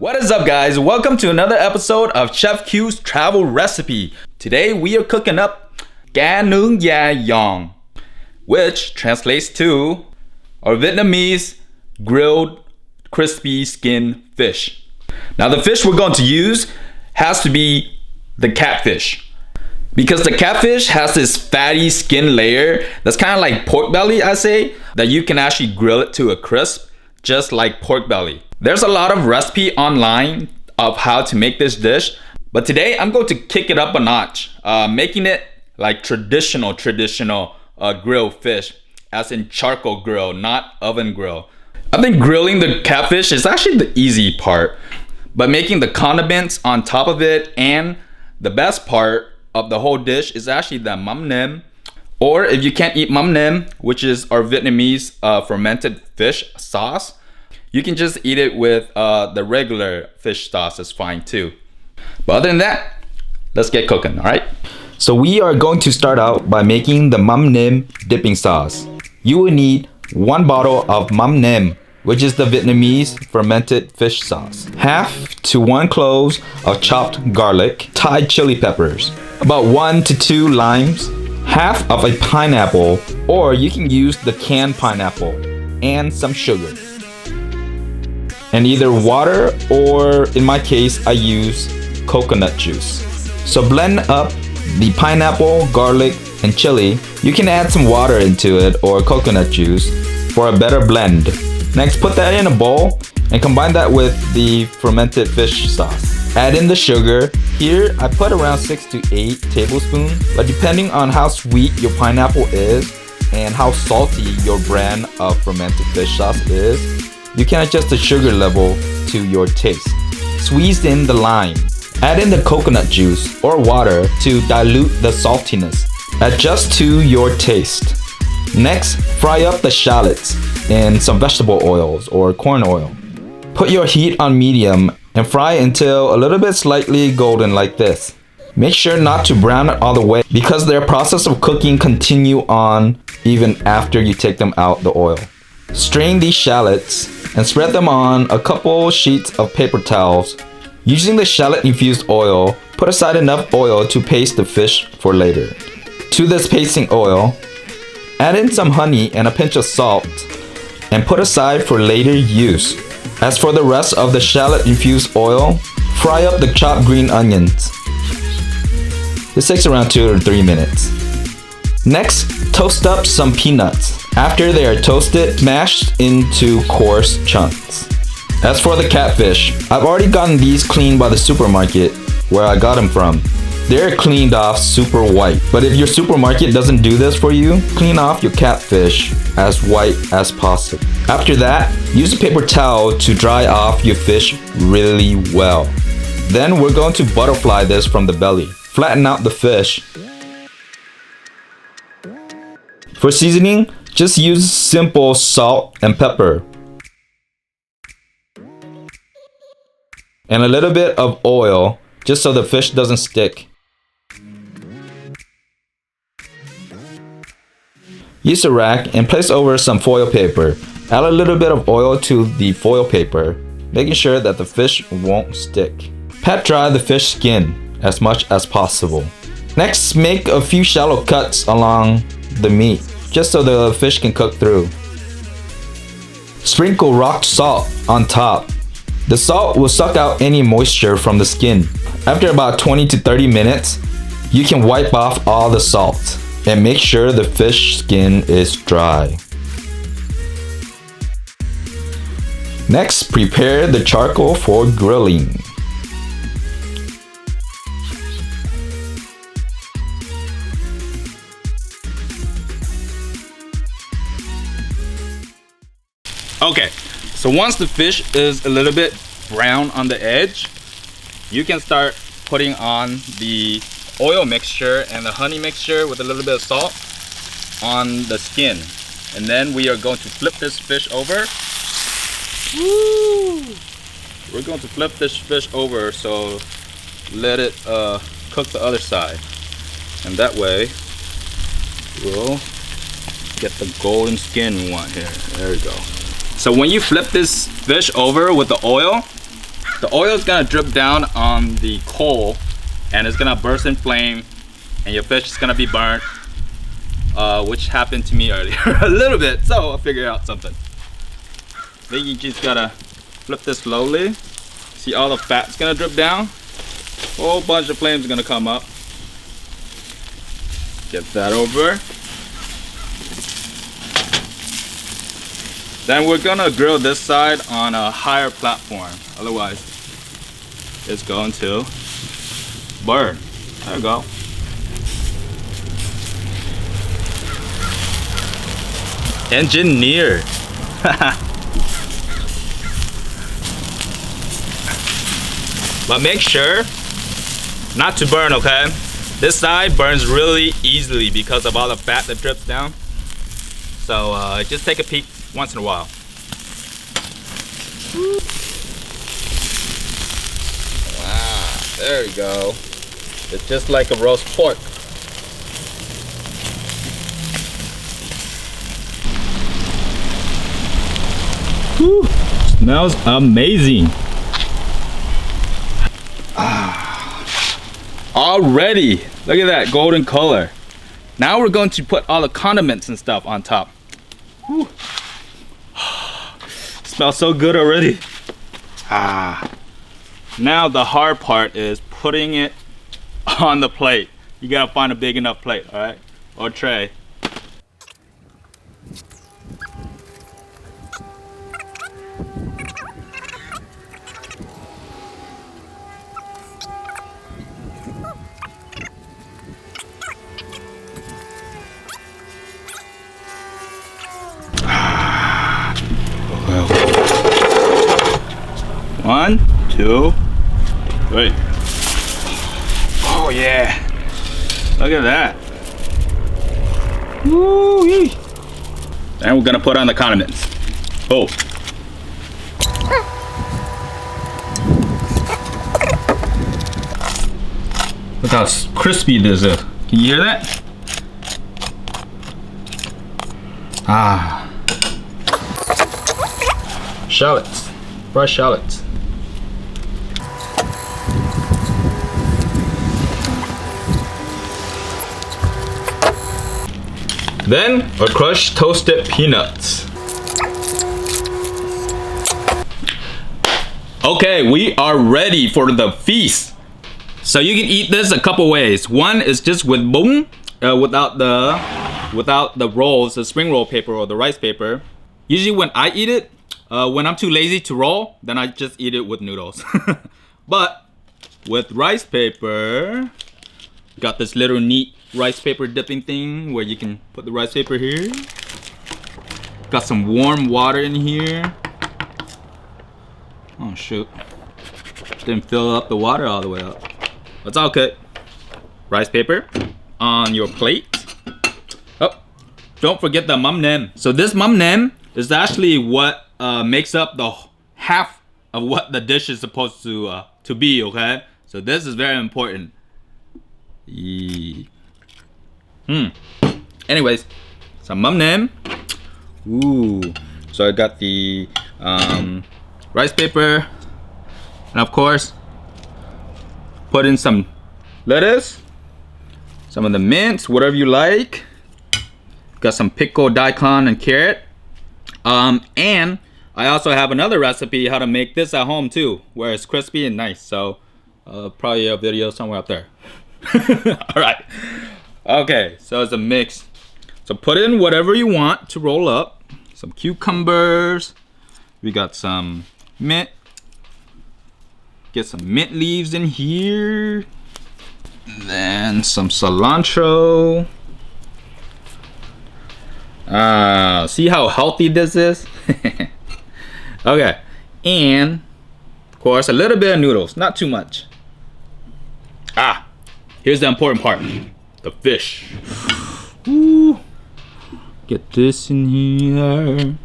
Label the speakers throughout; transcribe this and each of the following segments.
Speaker 1: What is up, guys? Welcome to another episode of Chef Q's travel recipe. Today we are cooking up Nướng Than Da Giòn, which translates to our Vietnamese grilled crispy skin fish. Now the fish we're going to use has to be the catfish, because the catfish has this fatty skin layer that's kind of like pork belly, I say, that you can actually grill it to a crisp, just like pork belly. There's a lot of recipe online of how to make this dish, but today I'm going to kick it up a notch, making it like traditional grilled fish, as in charcoal grill, not oven grill. I think grilling the catfish is actually the easy part, but making the condiments on top of it, and the best part of the whole dish is actually the Mam Nem, or if you can't eat Mam Nem, which is our Vietnamese fermented fish sauce, you can just eat it with the regular fish sauce. Is fine too. But other than that, let's get cooking, all right? So we are going to start out by making the Mam Nem dipping sauce. You will need 1 bottle of Mam Nem, which is the Vietnamese fermented fish sauce, 1/2 to 1 cloves of chopped garlic, Thai chili peppers, about 1 to 2 limes, 1/2 of a pineapple, or you can use the canned pineapple, and some sugar. And either water, or in my case, I use coconut juice. So blend up the pineapple, garlic, and chili. You can add some water into it or coconut juice for a better blend. Next, put that in a bowl and combine that with the fermented fish sauce. Add in the sugar. Here, I put around 6 to 8 tablespoons, but depending on how sweet your pineapple is and how salty your brand of fermented fish sauce is, you can adjust the sugar level to your taste. Squeeze in the lime. Add in the coconut juice or water to dilute the saltiness. Adjust to your taste. Next, fry up the shallots in some vegetable oils or corn oil. Put your heat on medium and fry until a little bit slightly golden like this. Make sure not to brown it all the way, because their process of cooking continue on even after you take them out the oil. Strain these shallots and spread them on a couple sheets of paper towels. Using the shallot infused oil, put aside enough oil to paste the fish for later. To this pasting oil, add in some honey and a pinch of salt and put aside for later use. As for the rest of the shallot infused oil, fry up the chopped green onions. This takes around 2 or 3 minutes. Next, toast up some peanuts. After they are toasted, mashed into coarse chunks. As for the catfish, I've already gotten these cleaned by the supermarket where I got them from. They're cleaned off super white, but if your supermarket doesn't do this for you, clean off your catfish as white as possible. After that, use a paper towel to dry off your fish really well. Then we're going to butterfly this from the belly. Flatten out the fish. For seasoning, just use simple salt and pepper. And a little bit of oil, just so the fish doesn't stick. Use a rack and place over some foil paper. Add a little bit of oil to the foil paper, making sure that the fish won't stick. Pat dry the fish skin as much as possible. Next, make a few shallow cuts along the meat, just so the fish can cook through. Sprinkle rock salt on top. The salt will suck out any moisture from the skin. After about 20 to 30 minutes, you can wipe off all the salt and make sure the fish skin is dry. Next, prepare the charcoal for grilling. Okay, so once the fish is a little bit brown on the edge, you can start putting on the oil mixture and the honey mixture with a little bit of salt on the skin. And then we are going to flip this fish over. Woo! We're going to flip this fish over, so let it cook the other side. And that way, we'll get the golden skin we want here. There we go. So when you flip this fish over with the oil, The oil is gonna drip down on the coal and it's gonna burst in flame and your fish is gonna be burnt, which happened to me earlier a little bit, so I'll figure out something. Then you just gotta flip this slowly. See all the fat's gonna drip down? Whole bunch of flames are gonna come up. Get that over. Then we're gonna grill this side on a higher platform. Otherwise, it's going to burn. There we go. Engineer. But make sure not to burn, okay? This side burns really easily because of all the fat that drips down. So just take a peek once in a while. Wow, there we go. It's just like a roast pork. Whew, smells amazing. Already, look at that golden color. Now we're going to put all the condiments and stuff on top. Whew. Smells so good already. Now the hard part is putting it on the plate. You gotta find a big enough plate, all right, or tray. One, two, three. Oh yeah! Look at that. Woo-wee. And we're gonna put on the condiments. Oh. Look how crispy this is. Can you hear that? Shallots. Fresh shallots. Then our crushed toasted peanuts. Okay, we are ready for the feast. So you can eat this a couple ways. One is just with bún, without the rolls, the spring roll paper or the rice paper. Usually when I eat it, when I'm too lazy to roll, then I just eat it with noodles. But with rice paper, got this little neat rice paper dipping thing where you can put the rice paper here. Got some warm water in here. Oh shoot, didn't fill up the water all the way up. That's all good. Rice paper on your plate. Oh, don't forget the Mam Nem. So this Mam Nem is actually what makes up the half of what the dish is supposed to be, okay? So this is very important. Anyways, some Mam Nem. Ooh. So I got the rice paper, and of course, put in some lettuce, some of the mince, whatever you like. Got some pickled daikon and carrot. And I also have another recipe how to make this at home too, where it's crispy and nice. So probably a video somewhere up there. All right. Okay, so it's a mix. So put in whatever you want to roll up. Some cucumbers. We got some mint. Get some mint leaves in here. Then some cilantro. See how healthy this is? Okay, and of course a little bit of noodles, not too much. Here's the important part, the fish. Ooh. Get this in here.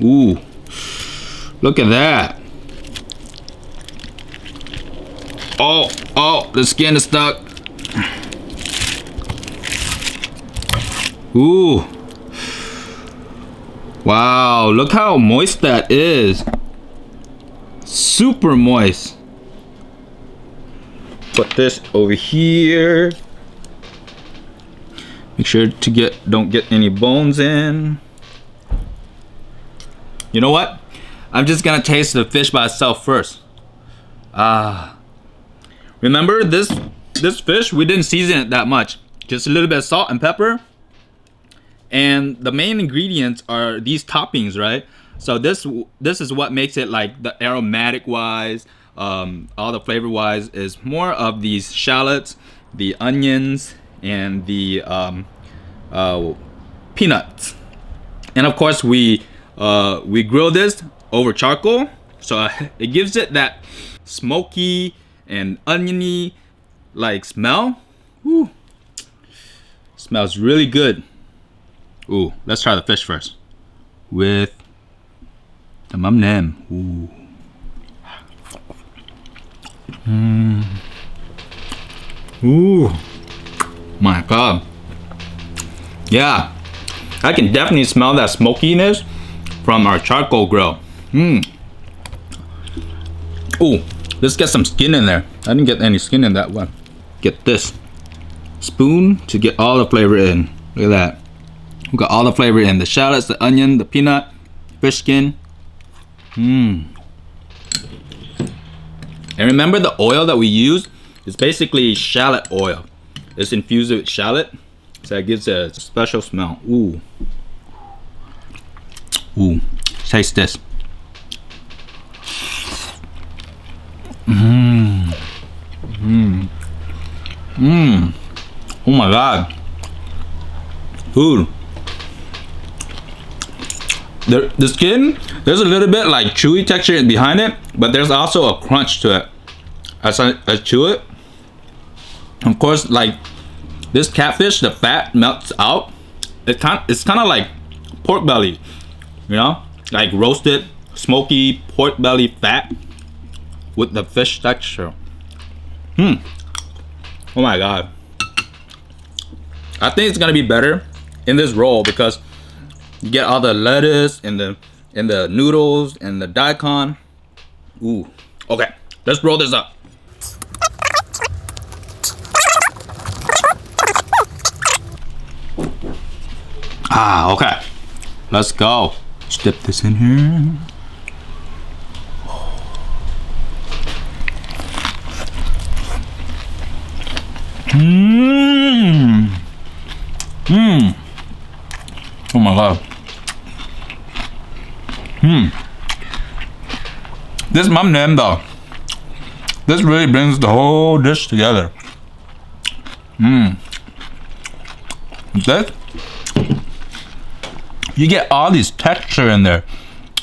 Speaker 1: Ooh, look at that. Oh, the skin is stuck. Ooh. Wow, look how moist that is. Super moist. Put this over here. Make sure to don't get any bones in. You know what? I'm just gonna taste the fish by itself first. Remember this fish, we didn't season it that much. Just a little bit of salt and pepper. And the main ingredients are these toppings, right? So this is what makes it like the aromatic wise, all the flavor wise is more of these shallots, the onions, and the peanuts. And of course we grill this over charcoal, so it gives it that smoky and oniony like smell. Woo. Smells really good. Ooh, let's try the fish first with the Mam Nem. Ooh. Ooh. My God. Yeah, I can definitely smell that smokiness from our charcoal grill. Ooh, let's get some skin in there. I didn't get any skin in that one. Get this spoon to get all the flavor in. Look at that. We got all the flavor in the shallots, the onion, the peanut, fish skin. And remember, the oil that we use is basically shallot oil. It's infused with shallot, so it gives a special smell. Ooh. Ooh. Taste this. Oh my God. Food. The skin, there's a little bit like chewy texture behind it, but there's also a crunch to it as I chew it. Of course, like this catfish, the fat melts out. It's kind of like pork belly, you know, like roasted, smoky pork belly fat with the fish texture. Oh my God. I think it's gonna be better in this roll because you get all the lettuce and the noodles and the daikon. Ooh. Okay, let's roll this up. Okay. Let's go. Let's dip this in here. Oh my God. This Mam Nem though, this really brings the whole dish together. This, you get all these texture in there.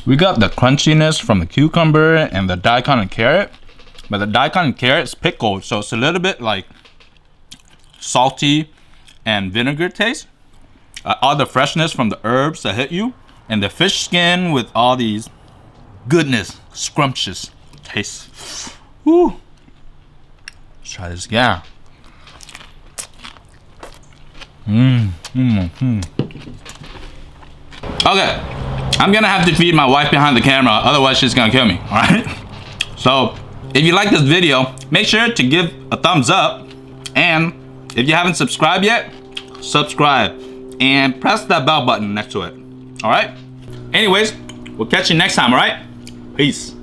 Speaker 1: We got the crunchiness from the cucumber and the daikon and carrot, but the daikon and carrot is pickled, so it's a little bit like salty and vinegar taste. All the freshness from the herbs that hit you, and the fish skin with all these goodness, scrumptious taste. Woo! Let's try this again. Okay, I'm gonna have to feed my wife behind the camera, otherwise she's gonna kill me, alright? So, if you like this video, make sure to give a thumbs up, and if you haven't subscribed yet, subscribe, and press that bell button next to it, alright? Anyways, we'll catch you next time, alright? Peace.